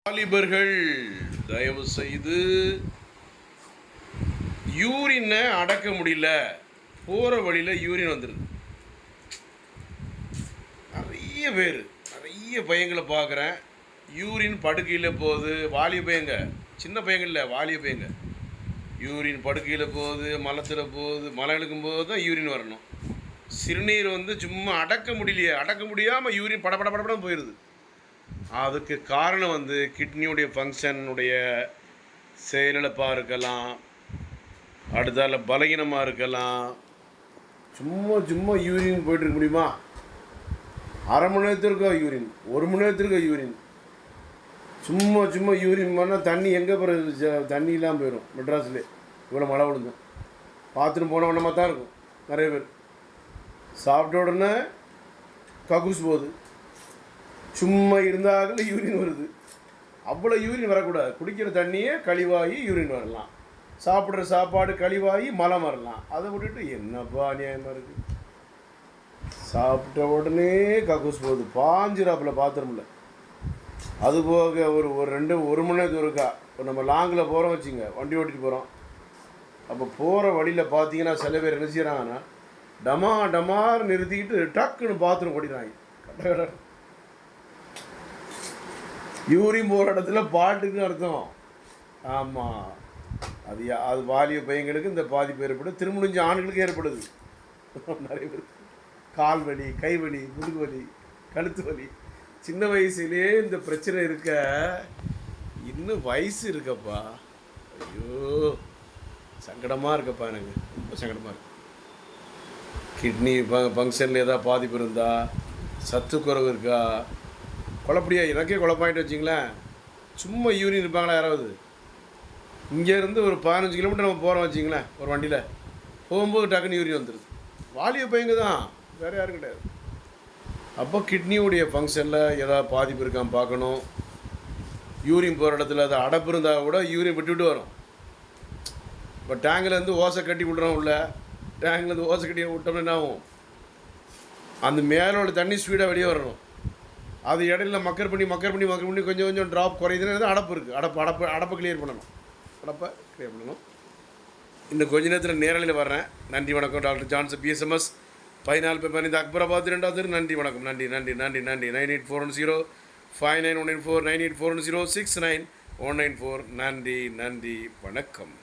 வாலிபர்கள் தயவு செய்து யூரினை அடக்க முடியல, போகிற வழியில் யூரின் வந்துடுது. நிறைய பையங்களை பார்க்குறேன். யூரின் படுக்கையில் போகுது. வாலிய பையங்க, சின்ன பையங்க இல்லை, வாலிய பையங்க. யூரின் படுக்கையில் போகுது, மலத்தில் போகுது. மலை இழுக்கும் போது தான் யூரின் வரணும். சிறுநீர் சும்மா அடக்க முடியலையே, அடக்க முடியாமல் யூரின் படப்படப்படப்படம் போயிடுது. அதுக்கு காரணம் கிட்னியுடைய ஃபங்க்ஷனுடைய செயலிழப்பாக இருக்கலாம், அடுத்தால பலகீனமாக இருக்கலாம். சும்மா யூரின் போய்ட்டு இருக்க முடியுமா? அரை மணி நேரத்திற்கோ யூரின், 1 மணி நேரத்திற்கோ யூரின். சும்மா யூரின் பண்ணால் தண்ணி எங்கே போகிறது? தண்ணியெலாம் போயிடும். மெட்ராஸ்லேயே இவ்வளோ மழை விழுந்தும் பாத்ரூம் போன உடனே தான் இருக்கும். நிறைய பேர் சாப்பிட்ட உடனே கக்கூஸ் போகுது, சும்மா இருந்தாலும் யூரின் வருது. அவ்வளோ யூரின் வரக்கூடாது. குடிக்கிற தண்ணியே கழிவாகி யூரின் வரலாம், சாப்பிட்ற சாப்பாடு கழிவாகி மலம் வரலாம். அதை விட்டுட்டு என்னப்பா அநியாயமாக இருக்குது. சாப்பிட்ட உடனே கக்கூஸ் போகுது, பாஞ்சிராப்பில் பாத்ரூமில். அதுபோக ஒரு மணி நேரத்துக்கு இருக்கா. இப்போ நம்ம லாங்கில் போகிறோம் வச்சுங்க, வண்டி ஓட்டிகிட்டு போகிறோம். அப்போ போகிற வழியில் பார்த்தீங்கன்னா சில பேர் என்ன செய்கிறாங்கன்னா டமார் நிறுத்திக்கிட்டு டக்குன்னு பாத்ரூம் ஓடிடுறாங்க. கட்ட யூரின் போகிற இடத்துல பாட்டுக்குன்னு அர்த்தம். ஆமாம், அது வாலிய பையங்களுக்கு இந்த பாதிப்பு ஏற்படும். திருமணிஞ்ச ஆண்களுக்கு ஏற்படுது. நிறைய பேர் கால் வலி, கை வலி, முதுகு வலி, கழுத்து வலி. சின்ன வயசுலேயே இந்த பிரச்சனை இருக்க, இன்னும் வயசு இருக்கப்பா. ஐயோ, சங்கடமாக இருக்கப்பா. எனக்கு ரொம்ப சங்கடமாக இருக்கு. கிட்னி ஃபங்க்ஷனில் ஏதாவது பாதிப்பு இருந்தால், சத்து குறைவு இருக்கா, குழப்படியா எனக்கே குழப்பாயிட்டு வச்சிங்களேன். சும்மா யூரின் இருப்பாங்களா யாராவது? இங்கேருந்து ஒரு 15 கிலோமீட்டர் நம்ம போகிறோம் வச்சிங்களேன், ஒரு வண்டியில் போகும்போது டக்குன்னு யூரின் வந்துடுது. வாலிய பையங்க தான், வேறு யாரும் கிடையாது. அப்போ கிட்னியுடைய ஃபங்க்ஷனில் ஏதாவது பாதிப்பு இருக்கான்னு பார்க்கணும். யூரின் போகிற இடத்துல அது அடப்பு இருந்தால் கூட யூரின் விட்டுவிட்டு வரும். இப்போ டேங்கிலேருந்து ஓசை கட்டி விட்றோம். உள்ள டேங்க்லேருந்து ஓசை கட்டி விட்டோம்னா என்ன ஆகும்? அந்த மேலோட தண்ணி ஸ்பீடாக வெளியே வரணும். அது இடையில மக்கர் பண்ணி கொஞ்சம் ட்ராப் குறையுதுன்னு அடப்பு இருக்குது. அடப்பை கிளியர் பண்ணணும். இன்னும் கொஞ்ச நேரத்தில் நேரலையில் வர்றேன். நன்றி வணக்கம். டாக்டர் ஜான்சன், பிஎஸ்எம்எஸ் 14 அக்பராபாத் 2வது. நன்றி வணக்கம். நன்றி 9840 5994 9840 69 194. நன்றி வணக்கம்.